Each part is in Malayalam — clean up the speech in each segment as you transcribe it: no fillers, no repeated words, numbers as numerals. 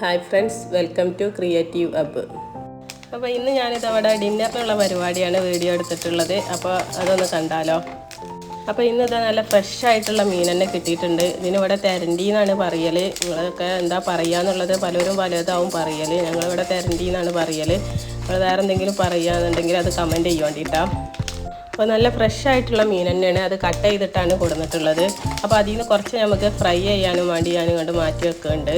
Hi friends, welcome to creative hub. അപ്പോൾ ഇന്ന് ഞാനിതവിടെ ഡിന്നറിനുള്ള പരിപാടിയാണ് വീഡിയോ എടുത്തിട്ടുള്ളത്. അപ്പോൾ അതൊന്ന് കണ്ടാലോ. അപ്പോൾ ഇന്നിത് നല്ല ഫ്രഷ് ആയിട്ടുള്ള മീൻ തന്നെ കിട്ടിയിട്ടുണ്ട്. ഇതിനിവിടെ തെരണ്ടി എന്നാണ് പറയൽ. നിങ്ങളൊക്കെ എന്താ പറയുക എന്നുള്ളത് പലരും പലതാവും പറയൽ. ഞങ്ങളിവിടെ തെരണ്ടി എന്നാണ് പറയൽ. നിങ്ങൾ വേറെ എന്തെങ്കിലും പറയുകയാണെന്നുണ്ടെങ്കിൽ അത് കമൻറ്റ് ചെയ്യാൻ വേണ്ടിയിട്ടാണ്. അപ്പോൾ നല്ല ഫ്രഷ് ആയിട്ടുള്ള മീൻ തന്നെയാണ്. അത് കട്ട് ചെയ്തിട്ടാണ് കൊടുത്തിട്ടുള്ളത്. അപ്പോൾ അതിൽ നിന്ന് കുറച്ച് നമുക്ക് ഫ്രൈ ചെയ്യാനും വേണ്ടി ഞാൻ ഇങ്ങോട്ട് മാറ്റി വെക്കുന്നുണ്ട്.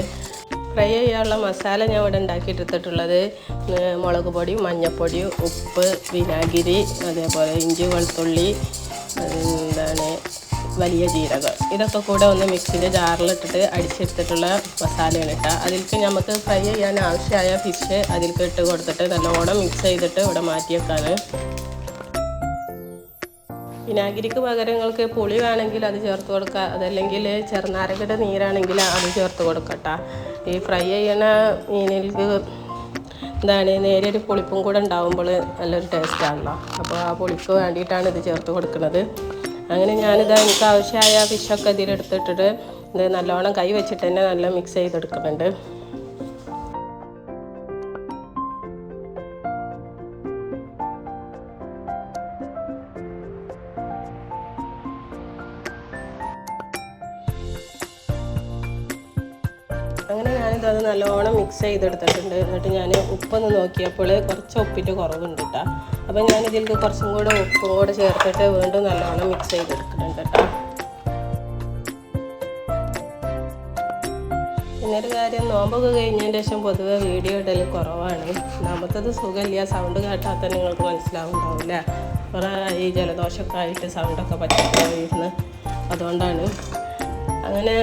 ഫ്രൈ ചെയ്യാനുള്ള മസാല ഞാൻ ഇവിടെ ഉണ്ടാക്കിയെടുത്തിട്ടുള്ളത് മുളക് പൊടി, മഞ്ഞൾപ്പൊടി, ഉപ്പ്, വിനാഗിരി, അതേപോലെ ഇഞ്ചി, വെളുത്തുള്ളി, വലിയ ജീരകം, ഇതൊക്കെ കൂടെ ഒന്ന് മിക്സിൻ്റെ ജാറിലിട്ടിട്ട് അടിച്ചെടുത്തിട്ടുള്ള മസാലയാണ് ഇട്ടാൽ അതിലേക്ക് നമുക്ക് ഫ്രൈ ചെയ്യാൻ ആവശ്യമായ ഫിഷ് അതിലേക്ക് ഇട്ട് കൊടുത്തിട്ട് നല്ലോണം മിക്സ് ചെയ്തിട്ട് ഇവിടെ മാറ്റി വെക്കാണ്. വിനാഗിരിക്ക് പകരം നിങ്ങൾക്ക് പുളി വേണമെങ്കിൽ അത് ചേർത്ത് കൊടുക്കുക, അതല്ലെങ്കിൽ ചെറുനാരകയുടെ നീരാണെങ്കിൽ അത് ചേർത്ത് കൊടുക്കട്ടെ. ഈ ഫ്രൈ ചെയ്യണ മീനിലേക്ക് നേരിയൊരു പുളിപ്പും കൂടെ ഉണ്ടാകുമ്പോൾ നല്ലൊരു ടേസ്റ്റാണല്ലോ. അപ്പോൾ ആ പുളിക്ക് വേണ്ടിയിട്ടാണ് ഇത് ചേർത്ത് കൊടുക്കുന്നത്. അങ്ങനെ എനിക്ക് ആവശ്യമായ ഫിഷൊക്കെ ഇതിലെടുത്തിട്ടിട്ട് ഇത് നല്ലോണം കൈ വെച്ചിട്ട് തന്നെ നല്ല മിക്സ് ചെയ്തെടുക്കുന്നുണ്ട്. അങ്ങനെ ഞാനിതത് നല്ലോണം മിക്സ് ചെയ്തെടുത്തിട്ടുണ്ട്. എന്നിട്ട് ഞാൻ ഉപ്പൊന്ന് നോക്കിയപ്പോൾ കുറച്ച് ഉപ്പിൻ്റെ കുറവുണ്ട് കേട്ടോ. അപ്പോൾ ഞാനിതിലേക്ക് കുറച്ചും കൂടെ ഉപ്പും കൂടെ ചേർത്തിട്ട് വീണ്ടും നല്ലോണം മിക്സ് ചെയ്തെടുക്കുന്നുണ്ട് കേട്ടോ. പിന്നൊരു കാര്യം, നോമ്പൊക്കെ കഴിഞ്ഞതിന് ശേഷം പൊതുവെ വീഡിയോ ഇടൽ കുറവാണ്. ഒന്നാമത്തത് സുഖമില്ല, സൗണ്ട് കേട്ടാൽ തന്നെ നിങ്ങൾക്ക് മനസ്സിലാവുന്നുണ്ടാവില്ല. കുറേ ഈ ജലദോഷമൊക്കെ ആയിട്ട് സൗണ്ടൊക്കെ പറ്റിപ്പോയിരുന്നു. അതുകൊണ്ടാണ് അങ്ങനെ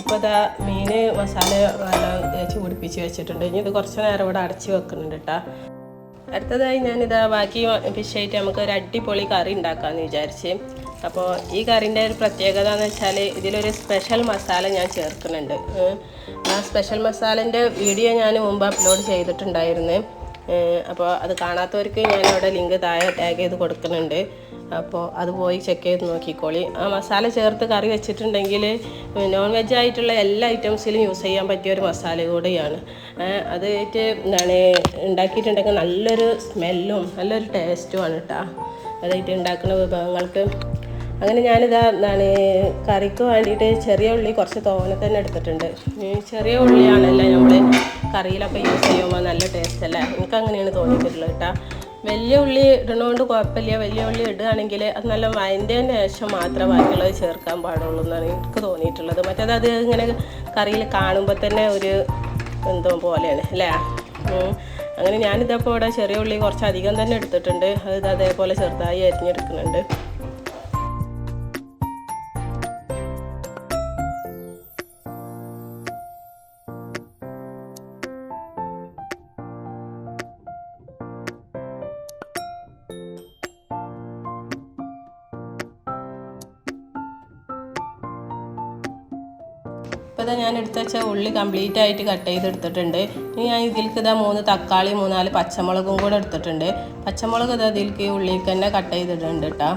ഇപ്പോൾ ഇതാ മീൻ മസാല നല്ല തേച്ച് പിടിപ്പിച്ച് വെച്ചിട്ടുണ്ട്. ഇനി ഇത് കുറച്ച് നേരം ഇവിടെ അടച്ച് വെക്കുന്നുണ്ട് കേട്ടോ. അടുത്തതായി ബാക്കി ഫിഷായിട്ട് നമുക്ക് ഒരു അടിപൊളി കറി ഉണ്ടാക്കാമെന്ന് വിചാരിച്ച്. അപ്പോൾ ഈ കറിൻ്റെ ഒരു പ്രത്യേകത എന്ന് വെച്ചാൽ ഇതിലൊരു സ്പെഷ്യൽ മസാല ഞാൻ ചേർക്കുന്നുണ്ട്. ആ സ്പെഷ്യൽ മസാലേൻ്റെ വീഡിയോ ഞാൻ മുമ്പ് അപ്ലോഡ് ചെയ്തിട്ടുണ്ടായിരുന്നു. അപ്പോൾ അത് കാണാത്തവർക്ക് ഞാനവിടെ ലിങ്ക് താഴെ ടാഗ് ചെയ്ത് കൊടുക്കുന്നുണ്ട്. അപ്പോൾ അത് പോയി ചെക്ക് ചെയ്ത് നോക്കിക്കോളി. ആ മസാല ചേർത്ത് കറി വെച്ചിട്ടുണ്ടെങ്കിൽ നോൺ വെജ് ആയിട്ടുള്ള എല്ലാ ഐറ്റംസിലും യൂസ് ചെയ്യാൻ പറ്റിയ ഒരു മസാല കൂടെയാണ്. അതായിട്ട് ഉണ്ടാക്കിയിട്ടുണ്ടെങ്കിൽ നല്ലൊരു സ്മെല്ലും നല്ലൊരു ടേസ്റ്റുമാണ് കേട്ടോ അതായിട്ട് ഉണ്ടാക്കുന്ന വിഭവങ്ങൾക്ക്. അങ്ങനെ കറിക്ക് വേണ്ടിയിട്ട് ചെറിയ ഉള്ളി കുറച്ച് തോനെ തന്നെ എടുത്തിട്ടുണ്ട്. ചെറിയ ഉള്ളിയാണല്ലോ നമ്മൾ കറിയിലൊക്കെ യൂസ് ചെയ്യുമ്പോൾ നല്ല ടേസ്റ്റ് അല്ലേ, എനിക്ക് അങ്ങനെയാണ് തോന്നിയിട്ടുള്ളത് കേട്ടോ. വലിയ ഉള്ളി ഇടണോണ്ട് കുഴപ്പമില്ല. വലിയ ഉള്ളി ഇടുകയാണെങ്കിൽ അത് നല്ല വഴറ്റിയതിന് ശേഷം മാത്രമേ ബാക്കിയുള്ളത് ചേർക്കാൻ പാടുള്ളൂ എന്നാണ് എനിക്ക് തോന്നിയിട്ടുള്ളത്. മറ്റേത് അത് ഇങ്ങനെ കറിയിൽ കാണുമ്പോൾ തന്നെ ഒരു എന്തോ പോലെയാണ് അല്ലേ. അങ്ങനെ ഞാനിതപ്പോൾ ഇവിടെ ചെറിയ ഉള്ളി കുറച്ചധികം തന്നെ എടുത്തിട്ടുണ്ട്. അത് അതേപോലെ ചെറുതായി അരിഞ്ഞെടുക്കുന്നുണ്ട്. ഇപ്പോൾ ഞാൻ എടുത്ത് വെച്ച ഉള്ളി കംപ്ലീറ്റ് ആയിട്ട് കട്ട് ചെയ്തെടുത്തിട്ടുണ്ട്. ഇനി ഞാൻ ഇതിലേക്ക് 3 തക്കാളി 3-4 പച്ചമുളകും കൂടെ എടുത്തിട്ടുണ്ട്. പച്ചമുളക് ഇതിലേക്ക് ഉള്ളിലേക്ക് തന്നെ കട്ട് ചെയ്തിട്ടുണ്ട് കേട്ടോ.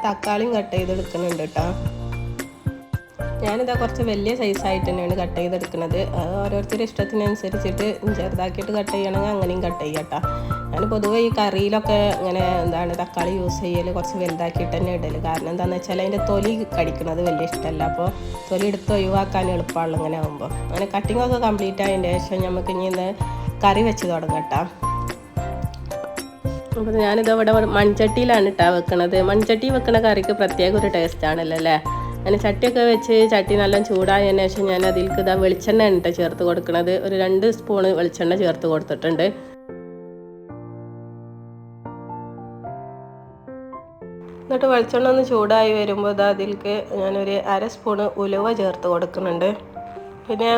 തക്കാളിയും കട്ട് ചെയ്തെടുക്കുന്നുണ്ട് കേട്ടോ. കുറച്ച് വലിയ സൈസായിട്ട് തന്നെയാണ് കട്ട് ചെയ്തെടുക്കുന്നത്. ഓരോരുത്തരുടെ ഇഷ്ടത്തിനനുസരിച്ചിട്ട് ചെറുതാക്കിയിട്ട് കട്ട് ചെയ്യണമെങ്കിൽ അങ്ങനെയും കട്ട് ചെയ്യാം കേട്ടോ. ഞാൻ പൊതുവെ ഈ കറിയിലൊക്കെ ഇങ്ങനെ തക്കാളി യൂസ് ചെയ്യൽ കുറച്ച് വലുതാക്കിയിട്ട് തന്നെ ഇടൽ. കാരണം എന്താണെന്ന് വെച്ചാൽ അതിൻ്റെ തൊലി കടിക്കുന്നത് വലിയ ഇഷ്ടമല്ല. അപ്പോൾ തൊലി എടുത്ത് ഒഴിവാക്കാൻ എളുപ്പമുള്ളൂ ഇങ്ങനെ ആകുമ്പോൾ. അങ്ങനെ കട്ടിങ്ങൊക്കെ കംപ്ലീറ്റ് ആയതിൻ്റെ ശേഷം നമുക്ക് ഇനി കറി വെച്ച് തുടങ്ങാം കേട്ടോ. അപ്പോൾ ഞാനിതവിടെ മൺചട്ടിയിലാണ് കേട്ടോ വെക്കണത്. മൺചട്ടി വെക്കണ കറിക്ക് പ്രത്യേക ഒരു ടേസ്റ്റാണല്ലോ അല്ലേ. അങ്ങനെ ചട്ടിയൊക്കെ വെച്ച് ചട്ടി നല്ല ചൂടായതിന് ശേഷം ഞാൻ അതിലേക്ക് വെളിച്ചെണ്ണ ആണ് ചേർത്ത് കൊടുക്കുന്നത്. ഒരു 2 സ്പൂണ് വെളിച്ചെണ്ണ ചേർത്ത് കൊടുത്തിട്ടുണ്ട്. എന്നിട്ട് വെളിച്ചെണ്ണ ഒന്ന് ചൂടായി വരുമ്പോൾ അതിലേക്ക് ഞാനൊരു 1/2 സ്പൂണ് ഉലുവ ചേർത്ത് കൊടുക്കുന്നുണ്ട്. പിന്നെ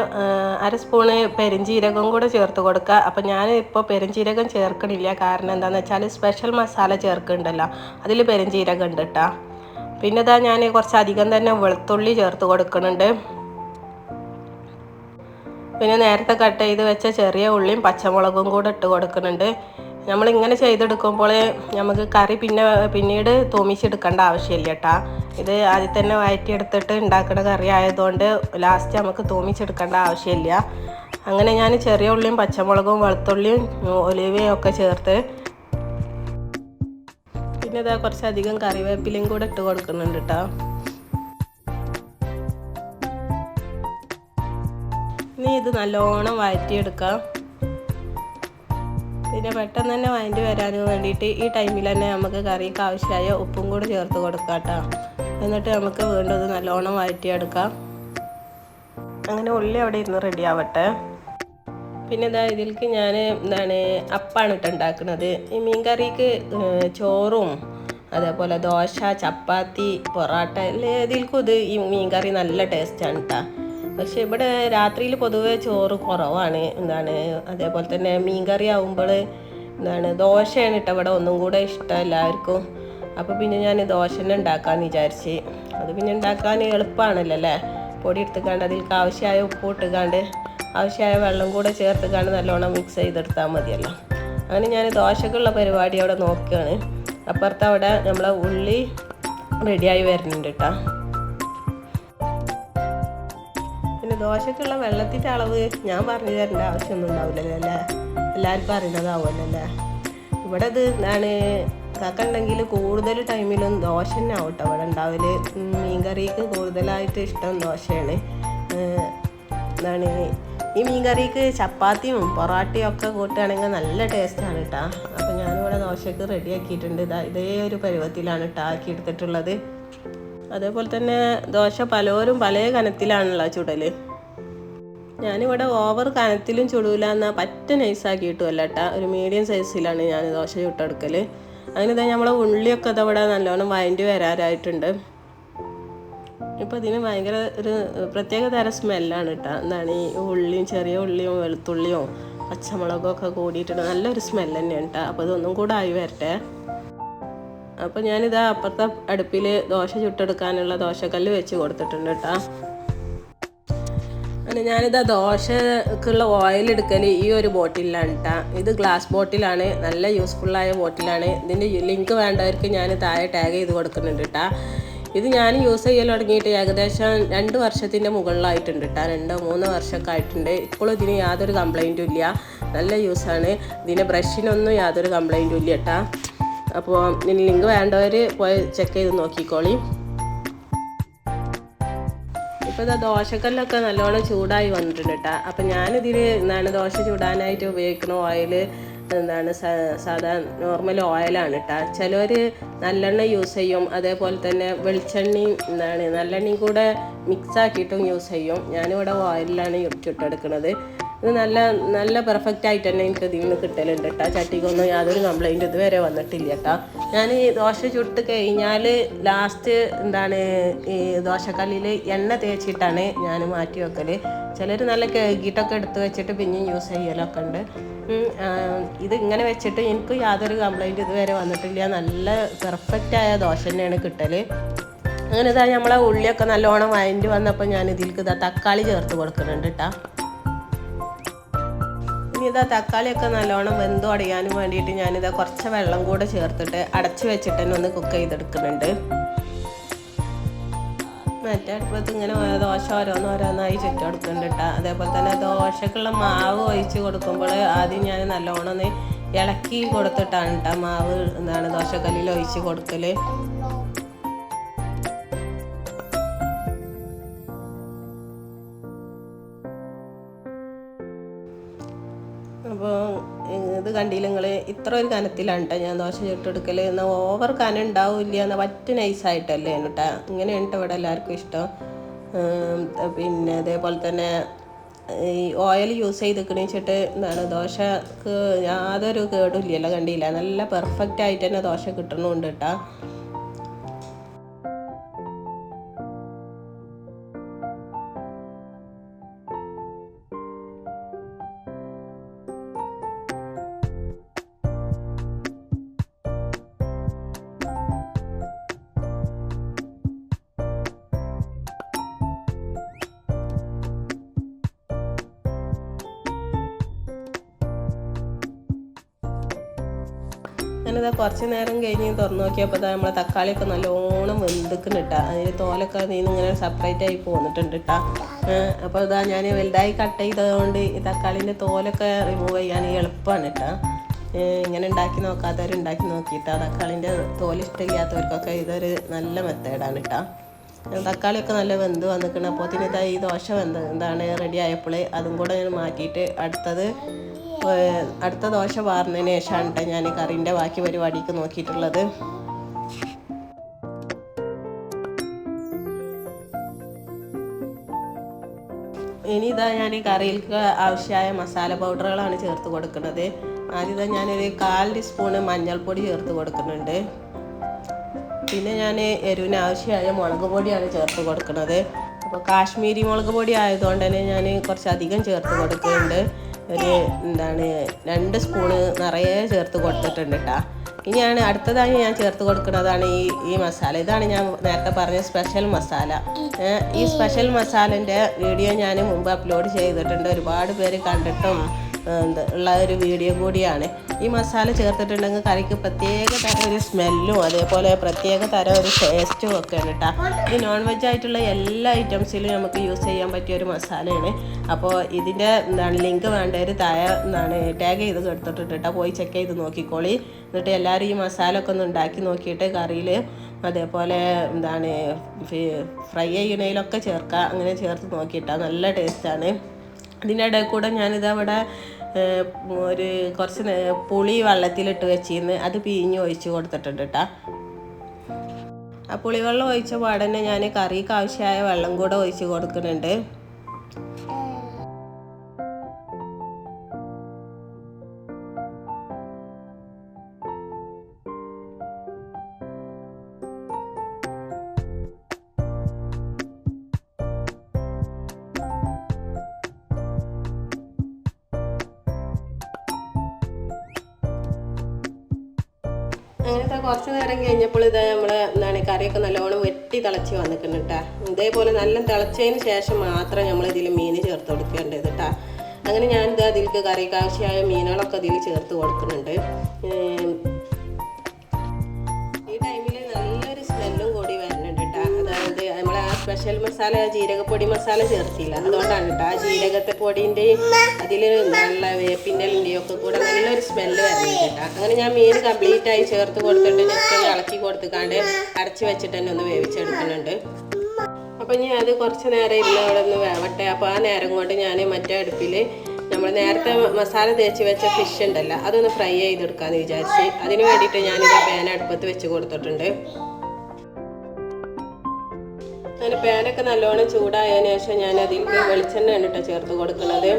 1/2 സ്പൂണ് പെരുംജീരകം കൂടെ ചേർത്ത് കൊടുക്കുക. അപ്പോൾ ഞാൻ ഇപ്പോൾ പെരുംജീരകം ചേർക്കണില്ല. കാരണം എന്താണെന്ന് വെച്ചാൽ സ്പെഷ്യൽ മസാല ചേർക്കുന്നുണ്ടല്ലോ, അതിൽ പെരുംജീരകം ഉണ്ട് കേട്ടോ. പിന്നെ ഞാൻ കുറച്ചധികം തന്നെ വെളുത്തുള്ളി ചേർത്ത് കൊടുക്കുന്നുണ്ട്. പിന്നെ നേരത്തെ കട്ട് ചെയ്ത് വെച്ച ചെറിയ ഉള്ളിയും പച്ചമുളകും കൂടെ ഇട്ട് കൊടുക്കുന്നുണ്ട്. നമ്മളിങ്ങനെ ചെയ്തെടുക്കുമ്പോൾ നമുക്ക് കറി പിന്നീട് തൂമിച്ചെടുക്കേണ്ട ആവശ്യമില്ല കേട്ടോ. ഇത് ആദ്യം തന്നെ വഴറ്റിയെടുത്തിട്ട് ഉണ്ടാക്കുന്ന കറി ആയതുകൊണ്ട് ലാസ്റ്റ് നമുക്ക് തൂമിച്ചെടുക്കേണ്ട ആവശ്യമില്ല. അങ്ങനെ ഞാൻ ചെറിയ ഉള്ളിയും പച്ചമുളകും വെളുത്തുള്ളിയും ഒലിവയും ഒക്കെ ചേർത്ത് പിന്നെ ഇതാ കുറച്ചധികം കറിവേപ്പിലയും കൂടെ ഇട്ട് കൊടുക്കുന്നുണ്ട് കേട്ടോ. ഇനി ഇത് നല്ലോണം വഴറ്റിയെടുക്കാം. പിന്നെ പെട്ടെന്ന് തന്നെ വഴറ്റി വരാൻ വേണ്ടിയിട്ട് ഈ ടൈമിൽ തന്നെ നമുക്ക് കറിക്ക് ആവശ്യമായ ഉപ്പും കൂടി ചേർത്ത് കൊടുക്കാം കേട്ടോ. എന്നിട്ട് നമുക്ക് വീണ്ടും ഇത് നല്ലോണം വഴറ്റിയെടുക്കാം. അങ്ങനെ ഉള്ളി അവിടെ ഇരുന്ന് റെഡി ആവട്ടെ. പിന്നെ ഇതാ ഇതിലേക്ക് ഞാൻ അപ്പാണ് ഇട്ട് ഉണ്ടാക്കുന്നത്. ഈ മീൻ കറിക്ക് ചോറും അതേപോലെ ദോശ, ചപ്പാത്തി, പൊറോട്ട ഇതിൽക്കും ഈ മീൻ കറി നല്ല ടേസ്റ്റാണ് കേട്ടോ. പക്ഷെ ഇവിടെ രാത്രിയിൽ പൊതുവെ ചോറ് കുറവാണ്. അതേപോലെ തന്നെ മീൻ കറി ആകുമ്പോൾ ദോശയാണ് കേട്ടോ ഇവിടെ ഒന്നും കൂടെ ഇഷ്ടം എല്ലാവർക്കും. അപ്പോൾ പിന്നെ ഞാൻ ദോശ തന്നെ ഉണ്ടാക്കാമെന്ന് വിചാരിച്ച്. അത് പിന്നെ ഉണ്ടാക്കാൻ എളുപ്പമാണല്ലോ അല്ലേ. പൊടി എടുത്തുകൊണ്ട് അതിലേക്ക് ആവശ്യമായ ഉപ്പ് ഇട്ടുകൊണ്ട് ആവശ്യമായ വെള്ളം കൂടെ ചേർത്തുകൊണ്ട് നല്ലോണം മിക്സ് ചെയ്തെടുത്താൽ മതിയല്ലോ. അങ്ങനെ ഞാൻ ദോശക്കുള്ള പരിപാടി അവിടെ നോക്കുകയാണ്. അപ്പുറത്ത് അവിടെ നമ്മളെ ഉള്ളി റെഡിയായി വരുന്നുണ്ട് കേട്ടോ. പിന്നെ ദോശക്കുള്ള വെള്ളത്തിൻ്റെ അളവ് ഞാൻ പറഞ്ഞു തരേണ്ട ആവശ്യമൊന്നും ഉണ്ടാവില്ലല്ലോ അല്ലേ. എല്ലാവർക്കും അറിയുന്നതാവുമല്ലോ അല്ലേ. ഇവിടെ ഇത് കാക്കുണ്ടെങ്കിൽ കൂടുതൽ ടൈമിലും ദോശ തന്നെ ആവും കേട്ടോ ഇവിടെ ഉണ്ടാവല്. മീൻ കറിക്ക് കൂടുതലായിട്ട് ഇഷ്ടം ദോശയാണ്. ഈ മീൻ കറിക്ക് ചപ്പാത്തിയും പൊറാട്ടയും ഒക്കെ കൂട്ടുകയാണെങ്കിൽ നല്ല ടേസ്റ്റാണ് കേട്ടോ. അപ്പോൾ ഞാനിവിടെ ദോശക്ക് റെഡിയാക്കിയിട്ടുണ്ട്. ഇതേ ഒരു പരുവത്തിലാണ് കേട്ടോ ആക്കി എടുത്തിട്ടുള്ളത്. അതേപോലെ തന്നെ ദോശ പലരും പല കനത്തിലാണല്ലോ ചുടൽ. ഞാനിവിടെ ഓവർ കനത്തിലും ചുടൂല എന്നാൽ പറ്റ നൈസാക്കി കിട്ടുമല്ല കേട്ടോ. ഒരു മീഡിയം സൈസിലാണ് ഞാൻ ദോശ ചുട്ടെടുക്കൽ. അങ്ങനെ നമ്മളെ ഉള്ളിയൊക്കെ ഇതവിടെ നല്ലോണം വഴറ്റി വരാറായിട്ടുണ്ട്. ഇപ്പോൾ ഇതിന് ഭയങ്കര ഒരു പ്രത്യേക തരം സ്മെല്ലാണ് കേട്ടോ. ഈ ഉള്ളിയും ചെറിയ ഉള്ളിയും വെളുത്തുള്ളിയും പച്ചമുളകും ഒക്കെ കൂടിയിട്ടുണ്ട് നല്ലൊരു സ്മെല്ല് തന്നെയാണ് കേട്ടോ. അപ്പോൾ ഇതൊന്നും കൂടെ ആയി വരട്ടെ. അപ്പോൾ ഞാനിതാ അപ്പുറത്തെ അടുപ്പിൽ ദോശ ചുട്ടെടുക്കാനുള്ള ദോശക്കല്ല് വെച്ച് കൊടുത്തിട്ടുണ്ട് കേട്ടോ. അങ്ങനെ ഞാനിതാ ദോശക്കുള്ള ഓയിൽ എടുക്കൽ ഈ ഒരു ബോട്ടിലാണ് കേട്ടോ. ഇത് ഗ്ലാസ് ബോട്ടിലാണ്, നല്ല യൂസ്ഫുള്ളായ ബോട്ടിലാണ്. ഇതിൻ്റെ ലിങ്ക് വേണ്ടവർക്ക് ഞാൻ താഴെ ടാഗ് ചെയ്ത് കൊടുക്കുന്നുണ്ട് കേട്ടോ. ഇത് ഞാൻ യൂസ് ചെയ്യൽ തുടങ്ങിയിട്ട് ഏകദേശം 2 വർഷത്തിൻ്റെ മുകളിലായിട്ടുണ്ട് കേട്ടോ. 2-3 വർഷമൊക്കെ ആയിട്ടുണ്ട്. ഇപ്പോഴും ഇതിന് യാതൊരു കംപ്ലൈൻറ്റും ഇല്ല. നല്ല യൂസാണ്. ഇതിൻ്റെ ബ്രഷിനൊന്നും യാതൊരു കംപ്ലൈൻറ്റും ഇല്ല കേട്ടോ. അപ്പോൾ ഇതിന് ലിങ്ക് വേണ്ടവർ പോയി ചെക്ക് ചെയ്ത് നോക്കിക്കോളി. ഇപ്പോൾ ഇതാ ദോശക്കല്ലൊക്കെ നല്ലോണം ചൂടായി വന്നിട്ടുണ്ട് കേട്ടോ. അപ്പം ഞാനിതിൽ ദോശ ചൂടാനായിട്ട് ഉപയോഗിക്കുന്ന ഓയിൽ സാധാ നോർമൽ ഓയിലാണ് കേട്ടോ. ചിലവർ നല്ലെണ്ണ യൂസ് ചെയ്യും. അതേപോലെ തന്നെ വെളിച്ചെണ്ണയും നല്ലെണ്ണയും കൂടെ മിക്സ് ആക്കിയിട്ടും യൂസ് ചെയ്യും. ഞാനിവിടെ ഓയിലാണ് ചുട്ടെടുക്കുന്നത്. ഇത് നല്ല പെർഫെക്റ്റ് ആയിട്ട് തന്നെ എനിക്ക് ഇതിൽ നിന്ന് കിട്ടലുണ്ട് കേട്ടോ. ചട്ടിക്കൊന്നും യാതൊരു കംപ്ലൈൻറ്റ് ഇതുവരെ വന്നിട്ടില്ല കേട്ടോ. ഞാൻ ഈ ദോശ ചുട്ട് കഴിഞ്ഞാൽ ലാസ്റ്റ് ഈ ദോശക്കല്ലിൽ എണ്ണ തേച്ചിട്ടാണ് ഞാൻ മാറ്റി വെക്കൽ. ചിലർ നല്ല കഴുകിയിട്ടൊക്കെ എടുത്ത് വെച്ചിട്ട് പിന്നെയും യൂസ് ചെയ്യലൊക്കെ ഉണ്ട്. ഇത് ഇങ്ങനെ വെച്ചിട്ട് എനിക്ക് യാതൊരു കംപ്ലൈൻറ്റ് ഇതുവരെ വന്നിട്ടില്ല. നല്ല പെർഫെക്റ്റായ ദോശ തന്നെയാണ് കിട്ടൽ. അങ്ങനെ നമ്മളെ ഉള്ളിയൊക്കെ നല്ലോണം വഴറ്റി വന്നപ്പോൾ ഞാൻ ഇതിലേക്ക് തക്കാളി ചേർത്ത് കൊടുക്കുന്നുണ്ട് കേട്ടോ. ഇനി തക്കാളിയൊക്കെ നല്ലോണം വെന്ത് അടയാനും വേണ്ടിയിട്ട് ഞാനിതാ കുറച്ച് വെള്ളം കൂടെ ചേർത്തിട്ട് അടച്ച് വെച്ചിട്ട് തന്നെ ഒന്ന് കുക്ക് ചെയ്തെടുക്കുന്നുണ്ട്. മറ്റേ അടുപ്പത്ത് ഇങ്ങനെ ദോശ ഓരോന്നോരോന്നായി ചുറ്റെടുക്കുന്നുണ്ട് കേട്ടോ. അതേപോലെ തന്നെ ദോശക്കുള്ള മാവ് ഒഴിച്ച് കൊടുക്കുമ്പോൾ ആദ്യം ഞാൻ നല്ലോണം ഒന്ന് ഇളക്കി കൊടുത്തിട്ടാണ് കേട്ടോ മാവ് ദോശക്കല്ലിൽ ഒഴിച്ച് കൊടുക്കൽ. അപ്പോൾ ഇത് കണ്ടില്ല നിങ്ങൾ, ഇത്ര ഒരു കനത്തിലാണ് കേട്ടോ ഞാൻ ദോശ ചുട്ടെടുക്കൽ. എന്നാൽ ഓവർ കനം ഉണ്ടാവില്ല, എന്നാൽ പറ്റ നൈസായിട്ടല്ലേ കേട്ടോ. ഇങ്ങനെയാണ് ഇവിടെ എല്ലാവർക്കും ഇഷ്ടം. പിന്നെ അതേപോലെ തന്നെ ഈ ഓയിൽ യൂസ് ചെയ്തിക്കണ വെച്ചിട്ട് ദോശക്ക് യാതൊരു കേടുമില്ലല്ലോ. കണ്ടില്ല, നല്ല പെർഫെക്റ്റ് ആയിട്ട് തന്നെ ദോശ കിട്ടണമുണ്ട് കേട്ടോ. ഞാനിതാ കുറച്ച് നേരം കഴിഞ്ഞ് തുറന്ന് നോക്കിയപ്പോൾ നമ്മളെ തക്കാളിയൊക്കെ നല്ലോണം വെന്തിക്കുന്നു കേട്ടോ. അതിന് തോലൊക്കെ ഇങ്ങനെ സെപ്പറേറ്റ് ആയി പോന്നിട്ടുണ്ട് കേട്ടോ. അപ്പോൾ ഇതാ ഞാൻ വലുതായി കട്ട് ചെയ്തതുകൊണ്ട് ഈ തക്കാളീൻ്റെ തോലൊക്കെ റിമൂവ് ചെയ്യാൻ എളുപ്പമാണ് കേട്ടോ. ഇങ്ങനെ ഉണ്ടാക്കി നോക്കാത്തവർ ഉണ്ടാക്കി നോക്കിയിട്ടാ. തക്കാളീൻ്റെ തോല് ഇഷ്ടമില്ലാത്തവർക്കൊക്കെ ഇതൊരു നല്ല മെത്തേഡാണ് കേട്ടോ. തക്കാളിയൊക്കെ നല്ല വെന്ത് വന്നിക്കണം. അപ്പോൾ ഇതാ ഈ ദോശ എന്താണ് റെഡി ആയപ്പോൾ അതും കൂടെ ഞാൻ മാറ്റിയിട്ട് അടുത്ത ദോശ വാർന്നതിന് ശേഷമാണ് കേട്ടോ ഞാൻ കറീൻ്റെ ബാക്കി പരിപാടിക്ക് നോക്കിയിട്ടുള്ളത്. ഇനി ഇതാ ഞാൻ ഈ കറിയിലേക്ക് ആവശ്യമായ മസാല പൗഡറുകളാണ് ചേർത്ത് കൊടുക്കുന്നത്. ആദ്യം ഞാനൊരു 1/4 ടീസ്പൂണ് മഞ്ഞൾപ്പൊടി ചേർത്ത് കൊടുക്കുന്നുണ്ട്. പിന്നെ ഞാൻ എരിവിന് ആവശ്യമായ മുളക് പൊടിയാണ് ചേർത്ത് കൊടുക്കുന്നത്. അപ്പോൾ കാശ്മീരി മുളക് പൊടി ആയതുകൊണ്ട് തന്നെ ഞാൻ കുറച്ചധികം ചേർത്ത് കൊടുക്കുന്നുണ്ട്. ഒരു 2 സ്പൂണ് നിറയെ ചേർത്ത് കൊടുത്തിട്ടുണ്ട് കേട്ടോ. ഇനിയാണ് അടുത്തതായി ഞാൻ ചേർത്ത് കൊടുക്കുന്നതാണ് ഈ മസാല. ഇതാണ് ഞാൻ നേരത്തെ പറഞ്ഞ സ്പെഷ്യൽ മസാല. ഈ സ്പെഷ്യൽ മസാലേൻ്റെ വീഡിയോ ഞാൻ മുമ്പ് അപ്ലോഡ് ചെയ്തിട്ടുണ്ട്. ഒരുപാട് പേര് കണ്ടിട്ടും ഉള്ള ഒരു വീഡിയോ കൂടിയാണ്. ഈ മസാല ചേർത്തിട്ടുണ്ടെങ്കിൽ കറിക്ക് പ്രത്യേക തരം ഒരു സ്മെല്ലും അതേപോലെ പ്രത്യേക തരം ഒരു ടേസ്റ്റും ഒക്കെയാണ് കേട്ടോ. ഈ നോൺ വെജ് ആയിട്ടുള്ള എല്ലാ ഐറ്റംസിലും നമുക്ക് യൂസ് ചെയ്യാൻ പറ്റിയ ഒരു മസാലയാണ്. അപ്പോൾ ഇതിൻ്റെ ലിങ്ക് വേണ്ടവർ ടാഗ് ചെയ്ത് എടുത്തിട്ടുണ്ട് കേട്ടോ. പോയി ചെക്ക് ചെയ്ത് നോക്കിക്കോളി. എന്നിട്ട് എല്ലാവരും ഈ മസാല ഒക്കെ ഒന്ന് ഉണ്ടാക്കി നോക്കിയിട്ട് കറിയിൽ അതേപോലെ ഫ്രൈ ചെയ്യണതിലൊക്കെ ചേർക്കുക. അങ്ങനെ ചേർത്ത് നോക്കിയിട്ടാൽ നല്ല ടേസ്റ്റാണ്. ഇതിൻ്റെ ഇടയിൽ കൂടെ ഞാനിതവിടെ കുറച്ച് പുളി വെള്ളത്തിലിട്ട് വെച്ചിരുന്ന് അത് പിഴിഞ്ഞ് ഒഴിച്ച് കൊടുത്തിട്ടുണ്ട് കേട്ടോ. ആ പുളിവെള്ളം ഒഴിച്ച പാടന്നെ ഞാൻ കറിക്ക് ആവശ്യമായ വെള്ളം കൂടെ ഒഴിച്ച് കൊടുക്കുന്നുണ്ട്. അങ്ങനത്തെ കുറച്ച് നേരം കഴിഞ്ഞപ്പോൾ നമ്മൾ കറിയൊക്കെ നല്ലോണം വെട്ടി തിളച്ച് വന്നിട്ടുണ്ട് കേട്ടോ. ഇതേപോലെ നല്ല തിളച്ചതിന് ശേഷം മാത്രം നമ്മൾ ഇതിൽ മീൻ ചേർത്ത് കൊടുക്കേണ്ടത് കേട്ടോ. അങ്ങനെ ഞാനിത് അതിലേക്ക് കറിക്ക് ആവശ്യമായ മീനുകളൊക്കെ ഇതിൽ ചേർത്ത് കൊടുക്കുന്നുണ്ട്. ഈ ടൈമിൽ നല്ലൊരു സ്മെല്ലും കൂടി വരുന്നുണ്ട് കേട്ടോ. അതായത് നമ്മളെ ആ സ്പെഷ്യൽ മസാല ജീരകപ്പൊടി മസാല ചേർത്തില്ല, അതുകൊണ്ടാണ് കേട്ടോ. ആ ജീരകത്തെ പൊടിൻ്റെയും അതിൽ നല്ല വേപ്പിൻ്റെലിൻ്റെയും ഒക്കെ കൂടെ നല്ലൊരു സ്മെല്ല് വരുന്നുണ്ട് കേട്ടോ. അങ്ങനെ ഞാൻ മീൻ കംപ്ലീറ്റ് ആയി ചേർത്ത് കൊടുത്തിട്ട് ജസ്റ്റ് ഒന്ന് ഇളക്കി കൊടുത്തിക്കാണ്ട് അടച്ച് വെച്ചിട്ട് തന്നെ ഒന്ന് വേവിച്ചെടുക്കുന്നുണ്ട്. അപ്പോൾ ഇനി അത് കുറച്ച് നേരം ഇരുന്ന് അവിടെ ഒന്ന് വേവട്ടെ. അപ്പോൾ ആ നേരം കൊണ്ട് ഞാൻ മറ്റേ അടുപ്പിൽ നമ്മൾ നേരത്തെ മസാല തേച്ച് വെച്ച ഫിഷ് ഉണ്ടല്ലോ അതൊന്ന് ഫ്രൈ ചെയ്തെടുക്കാമെന്ന് വിചാരിച്ച് അതിന് വേണ്ടിയിട്ട് ഞാനിത് പാൻ അടുപ്പത്ത് വെച്ച് കൊടുത്തിട്ടുണ്ട്. അങ്ങനെ പാനൊക്കെ നല്ലോണം ചൂടായതിനു ശേഷം ഞാൻ അതിലേക്ക് വെളിച്ചെണ്ണയാണ് കേട്ടോ ചേർത്ത് കൊടുക്കുന്നത്.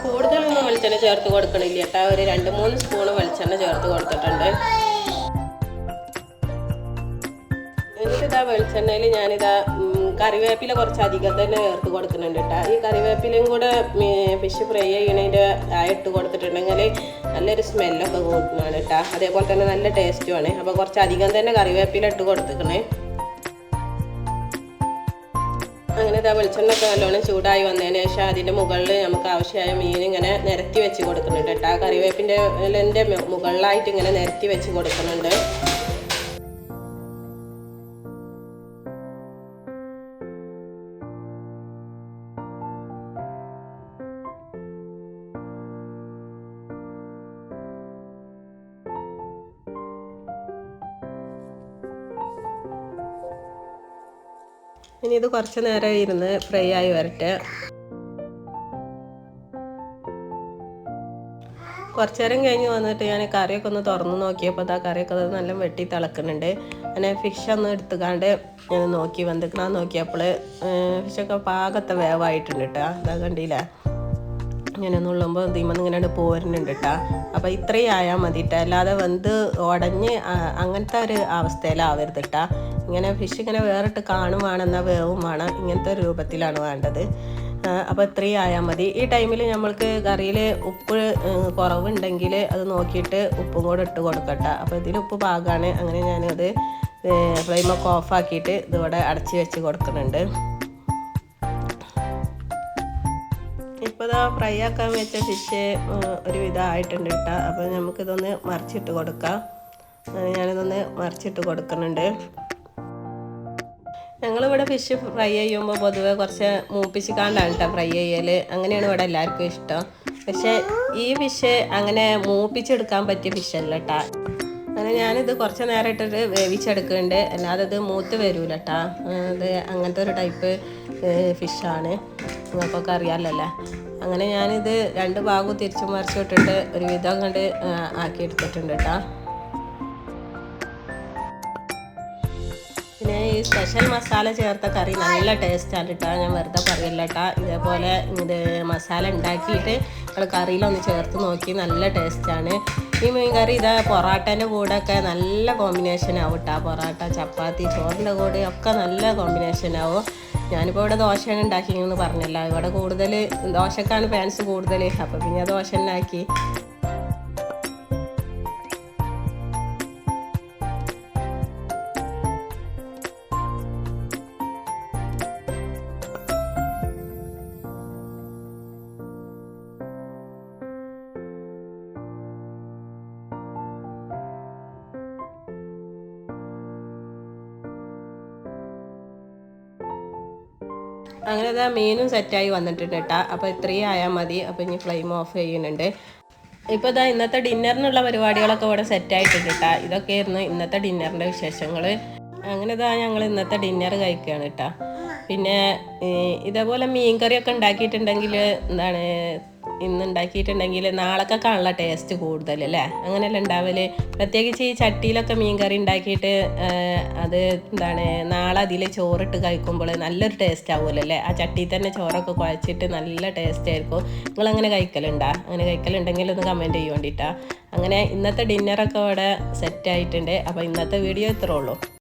കൂടുതലൊന്നും വെളിച്ചെണ്ണ ചേർത്ത് കൊടുക്കണില്ല കേട്ടോ. ഒരു 2-3 സ്പൂണ് വെളിച്ചെണ്ണ ചേർത്ത് കൊടുത്തിട്ടുണ്ട്. എന്നിട്ടിതാ വെളിച്ചെണ്ണയിൽ ഞാനിതാ കറിവേപ്പില കുറച്ച് അധികം തന്നെ ചേർത്ത് കൊടുക്കുന്നുണ്ട് കേട്ടോ. ഈ കറിവേപ്പിലയും കൂടെ ഫിഷ് ഫ്രൈ ചെയ്യണതിൻ്റെ ഇട്ട് കൊടുത്തിട്ടുണ്ടെങ്കിൽ നല്ലൊരു സ്മെല്ലൊക്കെ കൂട്ടുന്നതാണ് കേട്ടോ. അതേപോലെ തന്നെ നല്ല ടേസ്റ്റുമാണ്. അപ്പോൾ കുറച്ച് അധികം തന്നെ കറിവേപ്പില ഇട്ട് കൊടുത്തിക്കണേ. അങ്ങനെ ഇതാ വെളിച്ചെണ്ണൊക്കെ നല്ലോണം ചൂടായി വന്നതിന് ശേഷം അതിൻ്റെ മുകളിൽ നമുക്ക് ആവശ്യമായ മീൻ ഇങ്ങനെ നിരത്തി വെച്ച് കൊടുക്കുന്നുണ്ട് കേട്ടോ. കറിവേപ്പിൻ്റെ മുകളിലായിട്ട് ഇങ്ങനെ നിരത്തി വെച്ച് കൊടുക്കുന്നുണ്ട്. ഇനി ഇത് കുറച്ച് നേരം ഇരുന്ന് ഫ്രൈ ആയി വരട്ടെ. കുറച്ച് നേരം കഴിഞ്ഞ് വന്നിട്ട് ഞാൻ കറിയൊക്കെ ഒന്ന് തുറന്ന് നോക്കിയപ്പോൾ ആ കറിയൊക്കെ നല്ല വെട്ടി തിളക്കുന്നുണ്ട്. അങ്ങനെ ഫിഷ് ഒന്ന് എടുത്തുകാണ്ട് ഞാൻ നോക്കി വന്നിക്കണം. നോക്കിയപ്പോൾ ഫിഷൊക്കെ പാകത്തെ വേവായിട്ടുണ്ട് കേട്ടോ. അതാ കണ്ടില്ല, ഇങ്ങനെ നുള്ളുമ്പോൾ തീമന്ന് ഇങ്ങനെ പോരുന്നുണ്ട് കേട്ടോ. അപ്പോൾ ഇത്രയും ആയാൽ മതി കേട്ടോ. അല്ലാതെ വെന്ത് ഉടഞ്ഞ് അങ്ങനത്തെ ഒരു അവസ്ഥയിലാവരുത് കേട്ടോ. ഇങ്ങനെ ഫിഷ് ഇങ്ങനെ വേറിട്ട് കാണുവാണ്, എന്നാൽ വേവും വേണം. ഇങ്ങനത്തെ ഒരു രൂപത്തിലാണ് വേണ്ടത്. അപ്പോൾ ഇത്രയും ആയാൽ മതി. ഈ ടൈമിൽ നമ്മൾക്ക് കറിയിൽ ഉപ്പ് കുറവുണ്ടെങ്കിൽ അത് നോക്കിയിട്ട് ഉപ്പും കൂടെ ഇട്ട് കൊടുക്കട്ടെ. അപ്പോൾ ഇതിൽ ഉപ്പ് പാകമാണ്. അങ്ങനെ ഞാനത് ഫ്ലെയിമൊക്കെ ഓഫാക്കിയിട്ട് ഇതിവിടെ അടച്ച് വെച്ച് കൊടുക്കുന്നുണ്ട്. ഇപ്പോൾ ഇതാ ഫ്രൈ ആക്കാൻ വെച്ച ഫിഷ് ഒരു വിധമായിട്ടുണ്ട് കേട്ടോ. അപ്പോൾ നമുക്കിതൊന്ന് മറിച്ചിട്ട് കൊടുക്കാം. ഞാനിതൊന്ന് മറിച്ചിട്ട് കൊടുക്കുന്നുണ്ട്. ഞങ്ങളിവിടെ ഫിഷ് ഫ്രൈ ചെയ്യുമ്പോൾ പൊതുവെ കുറച്ച് മൂപ്പിച്ചിക്കാണ്ടാണ് കേട്ടോ ഫ്രൈ ചെയ്യൽ. അങ്ങനെയാണ് ഇവിടെ എല്ലാവർക്കും ഇഷ്ടം. പക്ഷേ ഈ ഫിഷ് അങ്ങനെ മൂപ്പിച്ചെടുക്കാൻ പറ്റിയ ഫിഷല്ല കേട്ടോ. അങ്ങനെ ഞാനിത് കുറച്ച് നേരം ഇട്ടിട്ട് വേവിച്ചെടുക്കുന്നുണ്ട്. അല്ലാതെ ഇത് മൂത്ത് വരൂല കേട്ടോ. ഇത് അങ്ങനത്തെ ഒരു ടൈപ്പ് ഫിഷാണ്, നിങ്ങൾക്കൊക്കെ അറിയാമല്ലോ. അങ്ങനെ ഞാനിത് 2 ഭാഗവും തിരിച്ചു മറിച്ചിട്ടിട്ട് ഒരു വിധം കണ്ട് ആക്കിയെടുത്തിട്ടുണ്ട് കേട്ടോ. പിന്നെ ഈ സ്പെഷ്യൽ മസാല ചേർത്ത കറി നല്ല ടേസ്റ്റാണ് കേട്ടോ. ഞാൻ വെറുതെ പറയില്ല കേട്ടോ. ഇതേപോലെ ഇത് മസാല ഉണ്ടാക്കിയിട്ട് നമ്മൾ കറിയിലൊന്ന് ചേർത്ത് നോക്കി, നല്ല ടേസ്റ്റാണ്. ഈ മീൻ കറി ഇതാ പൊറാട്ടേൻ്റെ കൂടെയൊക്കെ നല്ല കോമ്പിനേഷനാവും കേട്ടോ. പൊറാട്ട, ചപ്പാത്തി, ചോറിൻ്റെ കൂടെ ഒക്കെ നല്ല കോമ്പിനേഷനാവും. ഞാനിപ്പോൾ ഇവിടെ ദോശയാണ് ഉണ്ടാക്കിയെന്ന് പറഞ്ഞല്ലോ. ഇവിടെ കൂടുതൽ ദോശക്കാണ് ഫാൻസ് കൂടുതൽ. അപ്പോൾ പിന്നെ ദോശ ഉണ്ടാക്കി. അങ്ങനെ ഇതാ മീനും സെറ്റായി വന്നിട്ടുണ്ട് കേട്ടോ. അപ്പോൾ ഇത്രയും ആയാൽ മതി. അപ്പോൾ ഇനി ഫ്ലെയിം ഓഫ് ചെയ്യുന്നുണ്ട്. ഇപ്പോൾ ഇതാ ഇന്നത്തെ ഡിന്നറിനുള്ള പരിപാടികളൊക്കെ ഇവിടെ സെറ്റായിട്ടുണ്ട് കേട്ടോ. ഇതൊക്കെയായിരുന്നു ഇന്നത്തെ ഡിന്നറിൻ്റെ വിശേഷങ്ങൾ. അങ്ങനെ ഇതാ ഞങ്ങൾ ഇന്നത്തെ ഡിന്നർ കഴിക്കുകയാണ് കേട്ടോ. പിന്നെ ഇതേപോലെ മീൻ കറിയൊക്കെ ഉണ്ടാക്കിയിട്ടുണ്ടെങ്കിൽ എന്താണ് ഇന്ന് ഉണ്ടാക്കിയിട്ടുണ്ടെങ്കിൽ നാളൊക്കെ കാണുള്ള ടേസ്റ്റ് കൂടുതൽ അല്ലേ? അങ്ങനെയല്ല ഉണ്ടാവല്. പ്രത്യേകിച്ച് ഈ ചട്ടിയിലൊക്കെ മീൻ കറി ഉണ്ടാക്കിയിട്ട് അത് എന്താണ് നാളെ അതിൽ ചോറിട്ട് കഴിക്കുമ്പോൾ നല്ലൊരു ടേസ്റ്റ് ആവുമല്ലോ അല്ലേ? ആ ചട്ടിയിൽ തന്നെ ചോറൊക്കെ കുഴച്ചിട്ട് നല്ല ടേസ്റ്റ് ആയിരിക്കും. നിങ്ങളങ്ങനെ കഴിക്കലുണ്ടോ? അങ്ങനെ കഴിക്കലുണ്ടെങ്കിൽ ഒന്ന് കമൻറ്റ് ചെയ്യാൻ വേണ്ടിയിട്ടാണ്. അങ്ങനെ ഇന്നത്തെ ഡിന്നറൊക്കെ ഇവിടെ സെറ്റായിട്ടുണ്ട്. അപ്പോൾ ഇന്നത്തെ വീഡിയോ ഇത്രേ ഉള്ളൂ.